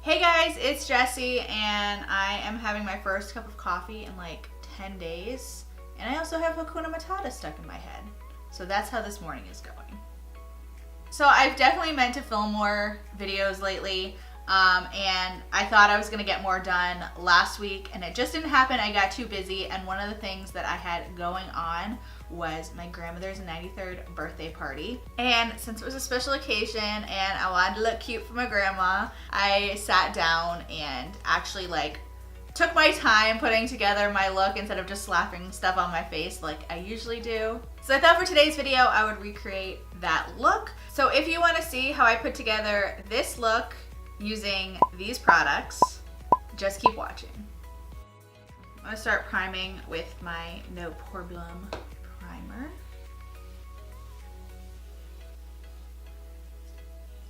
Hey guys, it's Jessie and I am having my first cup of coffee in like 10 days. And I also have Hakuna Matata stuck in my head. So that's how this morning is going. So I've definitely meant to film more videos lately. And I thought I was gonna get more done last week and it just didn't happen. I got too busy, and one of the things that I had going on was my grandmother's 93rd birthday party. And since it was a special occasion and I wanted to look cute for my grandma, I sat down and actually took my time putting together my look instead of just slapping stuff on my face like I usually do. So I thought for today's video I would recreate that look. So if you want to see how I put together this look using these products, just keep watching. I'm gonna start priming with my No Poreblem primer.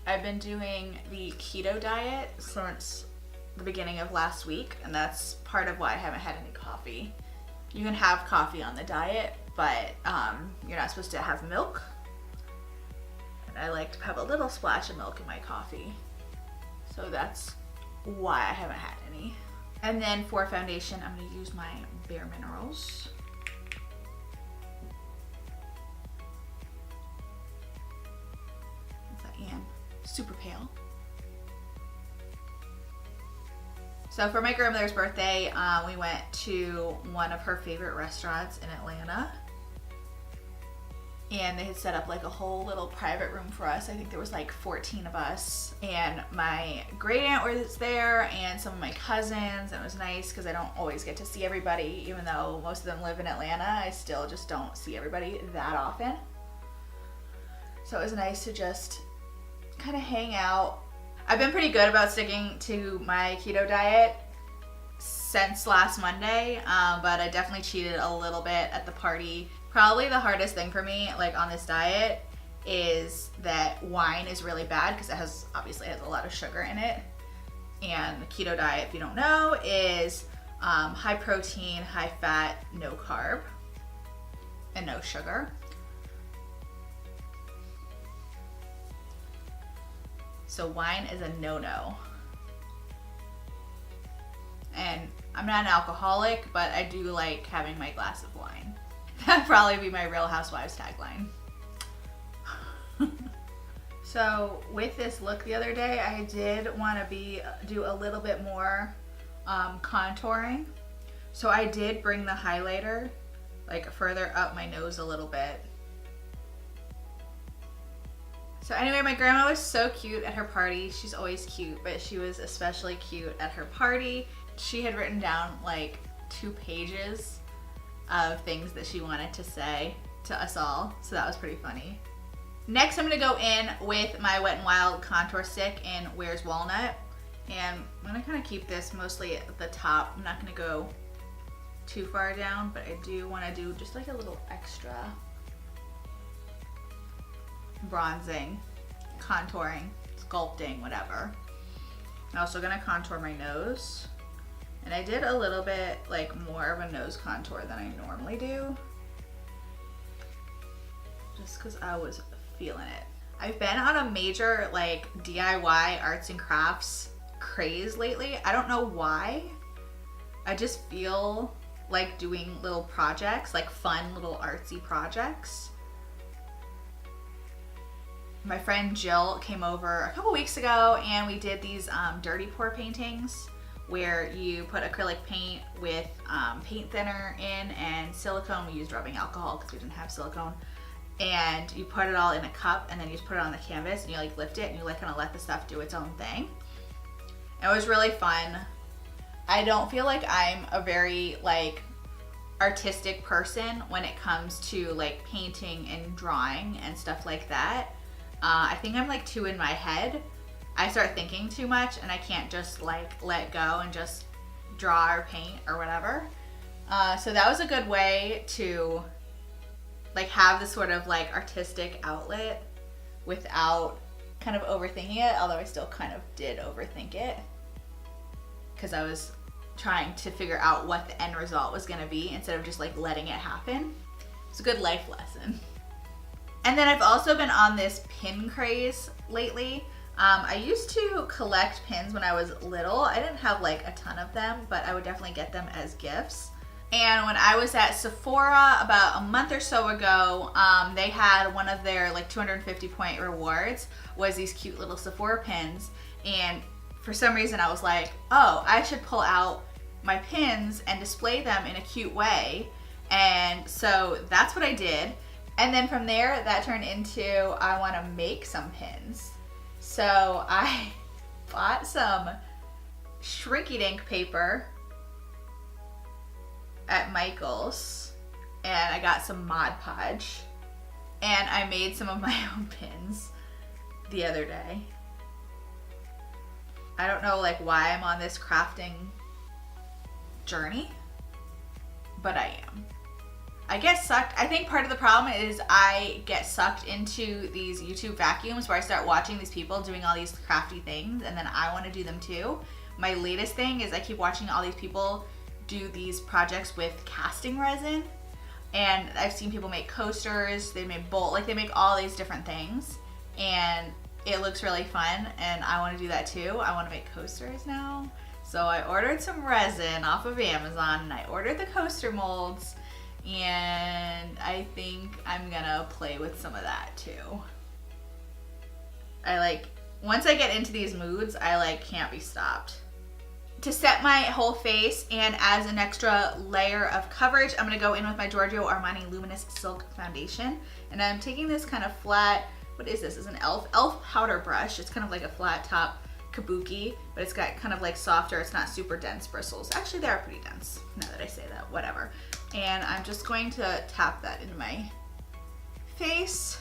I've been doing the keto diet since the beginning of last week, and that's part of why I haven't had any coffee. You can have coffee on the diet, but you're not supposed to have milk. And I like to have a little splash of milk in my coffee. So that's why I haven't had any. And then for foundation, I'm gonna use my Bare Minerals. I am super pale. So for my grandmother's birthday, we went to one of her favorite restaurants in Atlanta. And they had set up like a whole little private room for us. I think there was like 14 of us. And my great aunt was there and some of my cousins. And it was nice because I don't always get to see everybody. Even though most of them live in Atlanta, I still just don't see everybody that often. So it was nice to just kind of hang out. I've been pretty good about sticking to my keto diet since last Monday, but I definitely cheated a little bit at the party. Probably the hardest thing for me, on this diet, is that wine is really bad because it obviously has a lot of sugar in it. And the keto diet, if you don't know, is high protein, high fat, no carb, and no sugar. So wine is a no-no. And I'm not an alcoholic, but I do like having my glass of wine. That'd probably be my Real Housewives tagline. So with this look the other day, I did want to do a little bit more contouring. So I did bring the highlighter further up my nose a little bit. So anyway, my grandma was so cute at her party. She's always cute, but she was especially cute at her party. She had written down 2 pages of things that she wanted to say to us all, so that was pretty funny. Next, I'm gonna go in with my Wet n Wild contour stick in Where's Walnut, and I'm gonna kind of keep this mostly at the top. I'm not gonna go too far down, but I do want to do just a little extra bronzing, contouring, sculpting, whatever. I'm also gonna contour my nose. And I did a little bit more of a nose contour than I normally do. Just because I was feeling it. I've been on a major DIY arts and crafts craze lately. I don't know why. I just feel like doing little projects, fun little artsy projects. My friend Jill came over a couple weeks ago and we did these dirty pour paintings, where you put acrylic paint with paint thinner in and silicone. We used rubbing alcohol because we didn't have silicone. And you put it all in a cup and then you just put it on the canvas and you lift it and you kind of let the stuff do its own thing. It was really fun. I don't feel like I'm a very artistic person when it comes to painting and drawing and stuff like that. I think I'm too in my head. I start thinking too much and I can't just let go and just draw or paint or whatever. So that was a good way to have this sort of artistic outlet without kind of overthinking it, although I still kind of did overthink it because I was trying to figure out what the end result was gonna be instead of just letting it happen. It's a good life lesson. And then I've also been on this pin craze lately. I used to collect pins when I was little. I didn't have like a ton of them, but I would definitely get them as gifts. And when I was at Sephora about a month or so ago, they had one of their like 250 point rewards was these cute little Sephora pins. And for some reason I was like, oh, I should pull out my pins and display them in a cute way. And so that's what I did. And then from there, that turned into, I want to make some pins. So I bought some Shrinky Dink paper at Michael's, and I got some Mod Podge, and I made some of my own pins the other day. I don't know like why I'm on this crafting journey, but I am. I get sucked. I think part of the problem is I get sucked into these YouTube vacuums where I start watching these people doing all these crafty things, and then I want to do them too. My latest thing is I keep watching all these people do these projects with casting resin, and I've seen people make coasters, they make they make all these different things, and it looks really fun, and I want to do that too. I want to make coasters now. So I ordered some resin off of Amazon, and I ordered the coaster molds, and I think I'm gonna play with some of that too. Once I get into these moods, I can't be stopped. To set my whole face and as an extra layer of coverage, I'm gonna go in with my Giorgio Armani Luminous Silk Foundation. And I'm taking this kind of flat, what is this? It's an e.l.f. powder brush. It's kind of like a flat top kabuki, but it's got kind of like softer, it's not super dense bristles. Actually, they are pretty dense, now that I say that, whatever. And I'm just going to tap that into my face.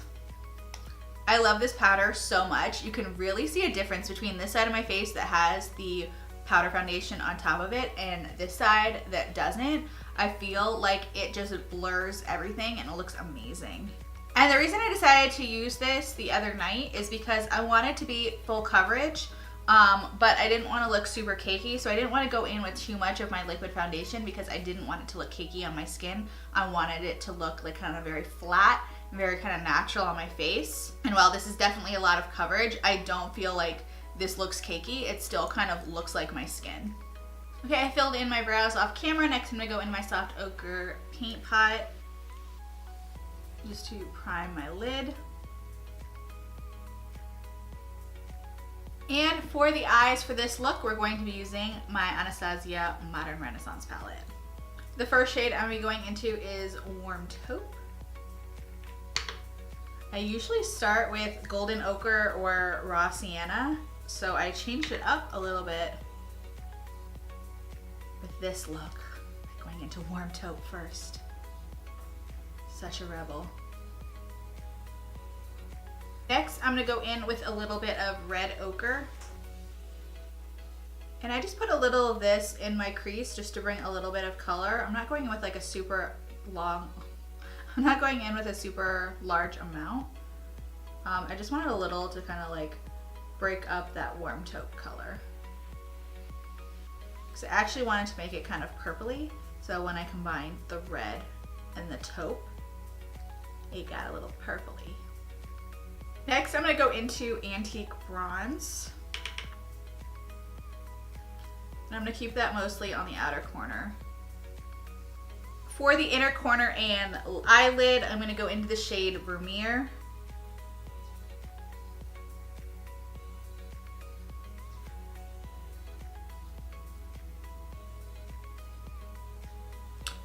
I love this powder so much. You can really see a difference between this side of my face that has the powder foundation on top of it and this side that doesn't. I feel like it just blurs everything and it looks amazing. And the reason I decided to use this the other night is because I wanted to be full coverage, but I didn't want to look super cakey, so I didn't want to go in with too much of my liquid foundation because I didn't want it to look cakey on my skin. I wanted it to look like kind of very flat, very kind of natural on my face. And while this is definitely a lot of coverage, I don't feel like this looks cakey. It still kind of looks like my skin. Okay, I filled in my brows off camera. Next, I'm gonna go in my soft ochre paint pot just to prime my lid. And for the eyes for this look, we're going to be using my Anastasia Modern Renaissance palette. The first shade I'm gonna be going into is Warm Taupe. I usually start with Golden Ochre or Raw Sienna, so I changed it up a little bit with this look. Going into Warm Taupe first. Such a rebel. Next, I'm gonna go in with a little bit of Red Ochre. And I just put a little of this in my crease just to bring a little bit of color. I'm not going in with like a super long, I'm not going in with a super large amount. I just wanted a little to kind of like break up that Warm Taupe color. So I actually wanted to make it kind of purpley. So when I combined the red and the taupe, it got a little purpley. Next, I'm gonna go into Antique Bronze. And I'm gonna keep that mostly on the outer corner. For the inner corner and eyelid, I'm gonna go into the shade Vermeer.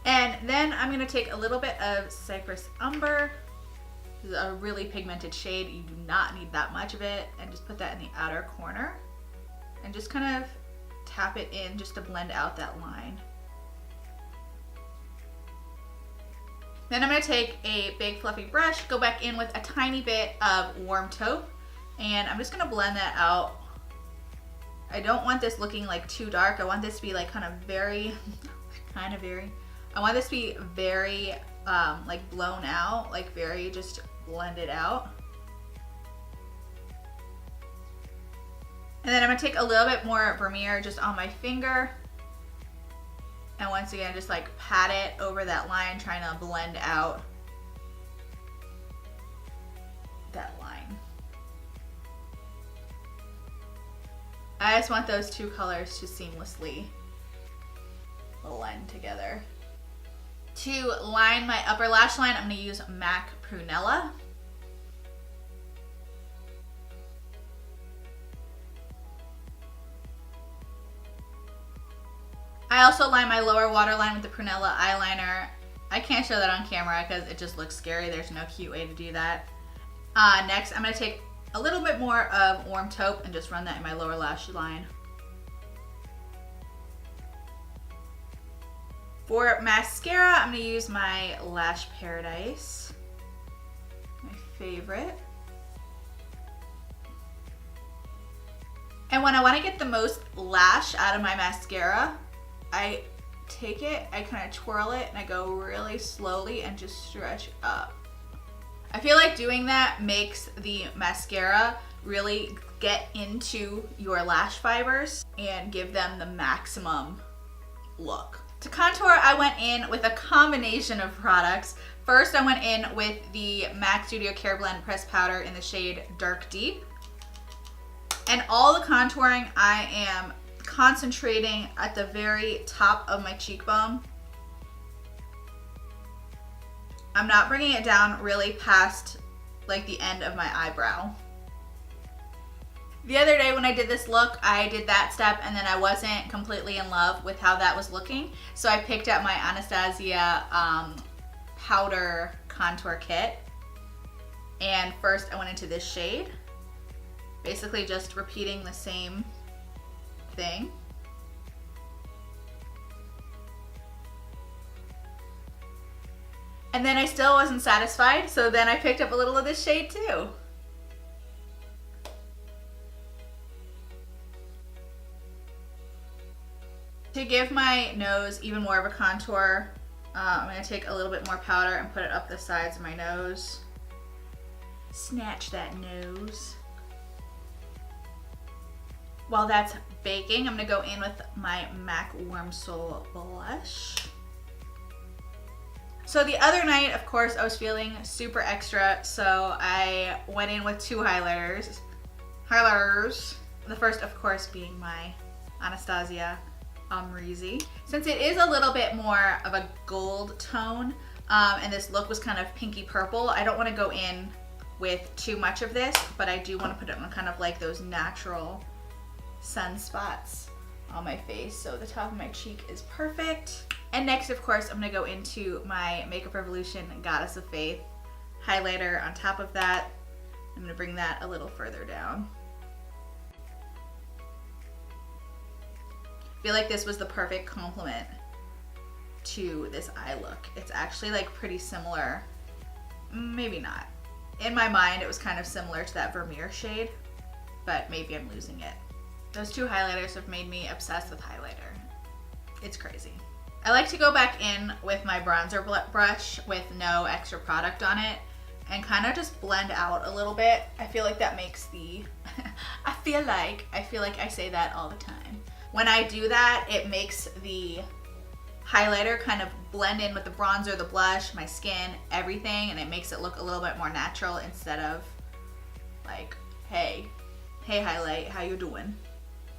And then I'm gonna take a little bit of Cypress Umber. This is a really pigmented shade. You do not need that much of it. And just put that in the outer corner. And just kind of tap it in just to blend out that line. Then I'm gonna take a big fluffy brush, go back in with a tiny bit of Warm Taupe, and I'm just gonna blend that out. I don't want this looking like too dark. I want this to be like kind of very, I want this to be very like blown out, like very just blended out. And then I'm gonna take a little bit more Vermeer just on my finger. And once again, just like pat it over that line, trying to blend out that line. I just want those two colors to seamlessly blend together. To line my upper lash line, I'm going to use MAC Prunella. I also line my lower waterline with the Prunella eyeliner. I can't show that on camera because it just looks scary. There's no cute way to do that. Next, I'm going to take a little bit more of Warm Taupe and just run that in my lower lash line. For mascara, I'm going to use my Lash Paradise, my favorite. And when I want to get the most lash out of my mascara, I take it, I kind of twirl it, and I go really slowly and just stretch up. I feel like doing that makes the mascara really get into your lash fibers and give them the maximum look. To contour, I went in with a combination of products. First, I went in with the MAC Studio Careblend Pressed Powder in the shade Dark Deep. And all the contouring, I am concentrating at the very top of my cheekbone. I'm not bringing it down really past like the end of my eyebrow. The other day when I did this look, I did that step and then I wasn't completely in love with how that was looking. So I picked up my Anastasia Powder Contour Kit. And first I went into this shade. Basically just repeating the same thing. And then I still wasn't satisfied, so then I picked up a little of this shade too. To give my nose even more of a contour, I'm going to take a little bit more powder and put it up the sides of my nose. Snatch that nose. While that's baking, I'm going to go in with my MAC Warm Soul blush. So the other night, of course, I was feeling super extra, so I went in with two highlighters. The first, of course, being my Anastasia Amrezy. Since it is a little bit more of a gold tone, and this look was kind of pinky purple, I don't want to go in with too much of this, but I do want to put it on kind of like those natural sunspots on my face, so the top of my cheek is perfect. And next, of course, I'm going to go into my Makeup Revolution Goddess of Faith highlighter on top of that. I'm going to bring that a little further down. I feel like this was the perfect complement to this eye look. It's actually like pretty similar, maybe not. In my mind, it was kind of similar to that Vermeer shade, but maybe I'm losing it. Those two highlighters have made me obsessed with highlighter. It's crazy. I like to go back in with my bronzer brush with no extra product on it and kind of just blend out a little bit. I feel like that makes the, I feel like I say that all the time. When I do that, it makes the highlighter kind of blend in with the bronzer, the blush, my skin, everything, and it makes it look a little bit more natural instead of like, hey highlight, how you doing?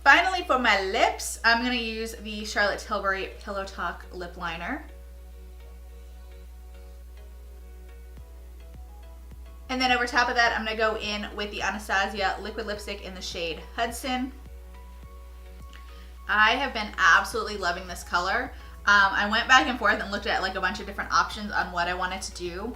Finally, for my lips, I'm going to use the Charlotte Tilbury Pillow Talk Lip Liner. And then over top of that, I'm going to go in with the Anastasia Liquid Lipstick in the shade Hudson. I have been absolutely loving this color. I went back and forth and looked at like a bunch of different options on what I wanted to do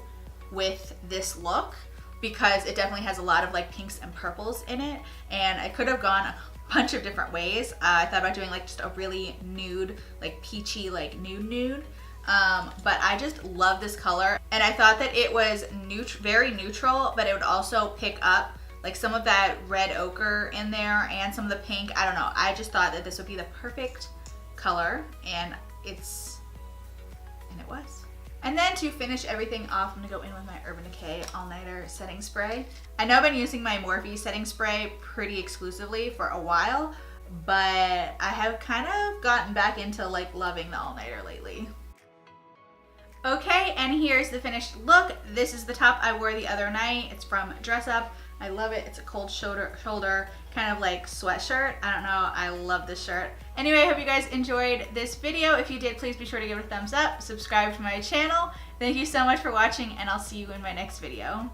with this look, because it definitely has a lot of like pinks and purples in it, and I could have gone a bunch of different ways. I thought about doing like just a really nude, like peachy, like nude, but I just love this color, and I thought that it was very neutral, but it would also pick up like some of that red ochre in there and some of the pink. I don't know, I just thought that this would be the perfect color, and it was. And then to finish everything off, I'm gonna go in with my Urban Decay All Nighter Setting Spray. I know I've been using my Morphe setting spray pretty exclusively for a while, but I have kind of gotten back into like loving the All Nighter lately. Okay, and here's the finished look. This is the top I wore the other night. It's from Dress Up. I love it. It's a cold shoulder kind of like sweatshirt. I don't know. I love this shirt. Anyway, I hope you guys enjoyed this video. If you did, please be sure to give it a thumbs up. Subscribe to my channel. Thank you so much for watching, and I'll see you in my next video.